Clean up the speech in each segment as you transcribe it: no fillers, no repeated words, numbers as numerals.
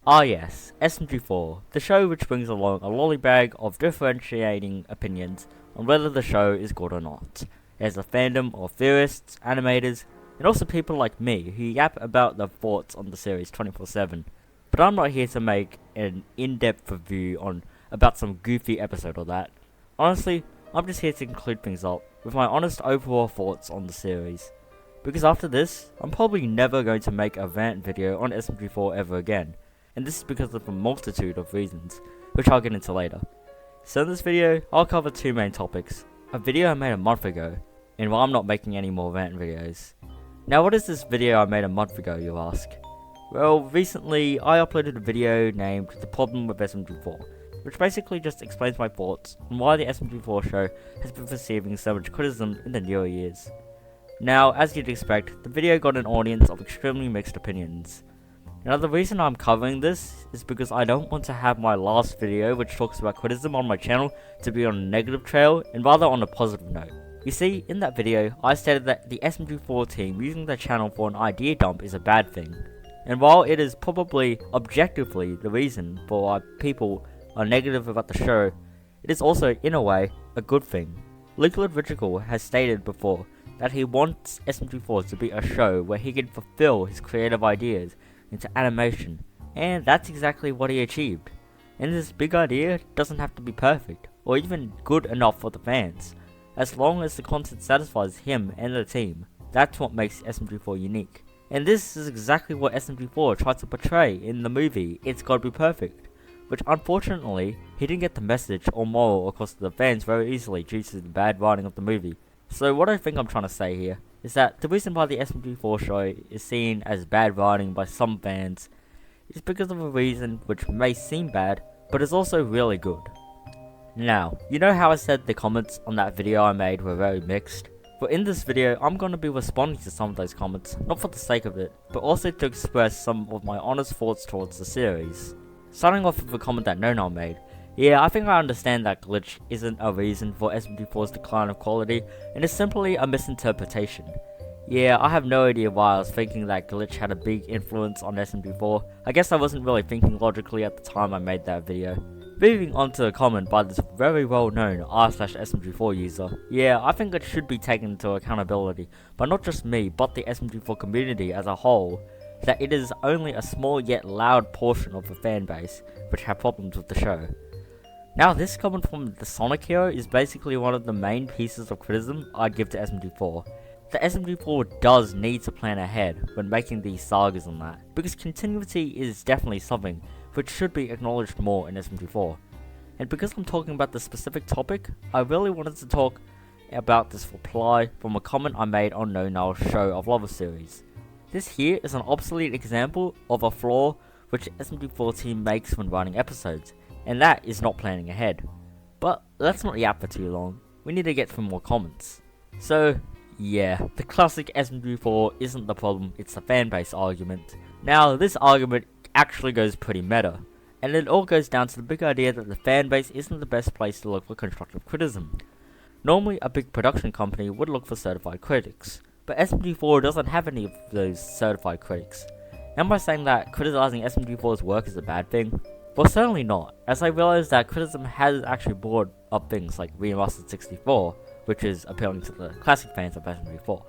Ah yes, SMG4, the show which brings along a lollybag of differentiating opinions on whether the show is good or not. There's a fandom of theorists, animators, and also people like me who yap about their thoughts on the series 24/7. But I'm not here to make an in-depth review on about some goofy episode or that. Honestly, I'm just here to conclude things up with my honest overall thoughts on the series. Because after this, I'm probably never going to make a rant video on SMG4 ever again, and this is because of a multitude of reasons, which I'll get into later. So in this video, I'll cover two main topics: a video I made a month ago, and why I'm not making any more rant videos. Now what is this video I made a month ago, you ask? Well, recently I uploaded a video named The Problem with SMG4, which basically just explains my thoughts on why the SMG4 show has been receiving so much criticism in the newer years. Now, as you'd expect, the video got an audience of extremely mixed opinions. Now the reason I'm covering this is because I don't want to have my last video which talks about criticism on my channel to be on a negative trail and rather on a positive note. You see, in that video, I stated that the SMG4 team using their channel for an idea dump is a bad thing. And while it is probably objectively the reason for why people are negative about the show, it is also, in a way, a good thing. Liquid Radical has stated before that he wants SMG4 to be a show where he can fulfill his creative ideas into animation, and that's exactly what he achieved. And this big idea doesn't have to be perfect, or even good enough for the fans. As long as the content satisfies him and the team, that's what makes SMG4 unique. And this is exactly what SMG4 tried to portray in the movie It's Gotta Be Perfect, which unfortunately, he didn't get the message or moral across to the fans very easily due to the bad writing of the movie. So what I think I'm trying to say here is that the reason why the SMG4 show is seen as bad writing by some fans is because of a reason which may seem bad, but is also really good. Now, you know how I said the comments on that video I made were very mixed? Well, in this video, I'm going to be responding to some of those comments, not for the sake of it, but also to express some of my honest thoughts towards the series. Starting off with a comment that NoNo made. Yeah, I think I understand that glitch isn't a reason for SMG4's decline of quality, and is simply a misinterpretation. Yeah, I have no idea why I was thinking that glitch had a big influence on SMG4. I guess I wasn't really thinking logically at the time I made that video. Moving on to a comment by this very well known r/SMG4 user. Yeah, I think it should be taken into accountability, but not just me, but the SMG4 community as a whole, that it is only a small yet loud portion of the fanbase which have problems with the show. Now this comment from the Sonic Hero is basically one of the main pieces of criticism I'd give to SMG4. The SMG4 does need to plan ahead when making these sagas and that, because continuity is definitely something which should be acknowledged more in SMG4. And because I'm talking about this specific topic, I really wanted to talk about this reply from a comment I made on NoNo's Show of Love series. This here is an obsolete example of a flaw which SMG4 team makes when writing episodes, and that is not planning ahead. But let's not yap for too long, we need to get some more comments. So yeah, the classic SMG4 isn't the problem, it's the fanbase argument. Now this argument actually goes pretty meta, and it all goes down to the big idea that the fanbase isn't the best place to look for constructive criticism. Normally a big production company would look for certified critics, but SMG4 doesn't have any of those certified critics. Am I saying that criticizing SMG4's work is a bad thing? Well, certainly not, as I realized that criticism has actually brought up things like Remastered 64, which is appealing to the classic fans of SMG4.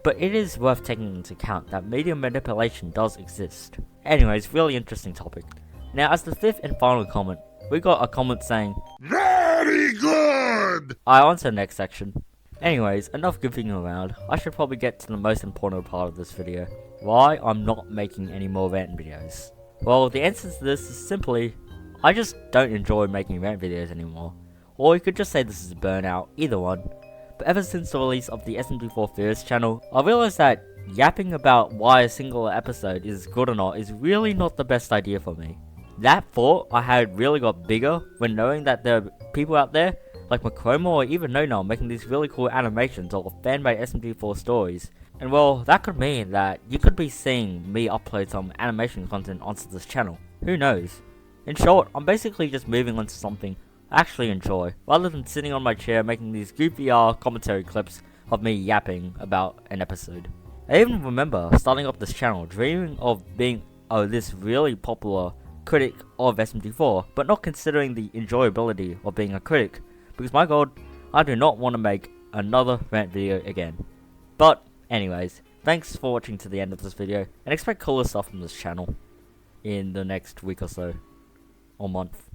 But it is worth taking into account that media manipulation does exist. Anyways, really interesting topic. Now, as the fifth and final comment, we got a comment saying, "Very good!" Alright, on to the next section. Anyways, enough goofing around, I should probably get to the most important part of this video. Why I'm not making any more rant videos. Well, the answer to this is simply, I just don't enjoy making rant videos anymore. Or you could just say this is burnout, either one. But ever since the release of the SMG4 Theorist channel, I realized that yapping about why a single episode is good or not is really not the best idea for me. That thought I had really got bigger when knowing that there are people out there, like Macroma or even NoNo, making these really cool animations or fan-made SMG4 stories. And well, that could mean that you could be seeing me upload some animation content onto this channel. Who knows? In short, I'm basically just moving on to something I actually enjoy, rather than sitting on my chair making these goofy commentary clips of me yapping about an episode. I even remember starting up this channel dreaming of being this really popular critic of SMG4, but not considering the enjoyability of being a critic, because my god, I do not want to make another rant video again. But anyways, thanks for watching to the end of this video, and expect cooler stuff from this channel in the next week or so, or month.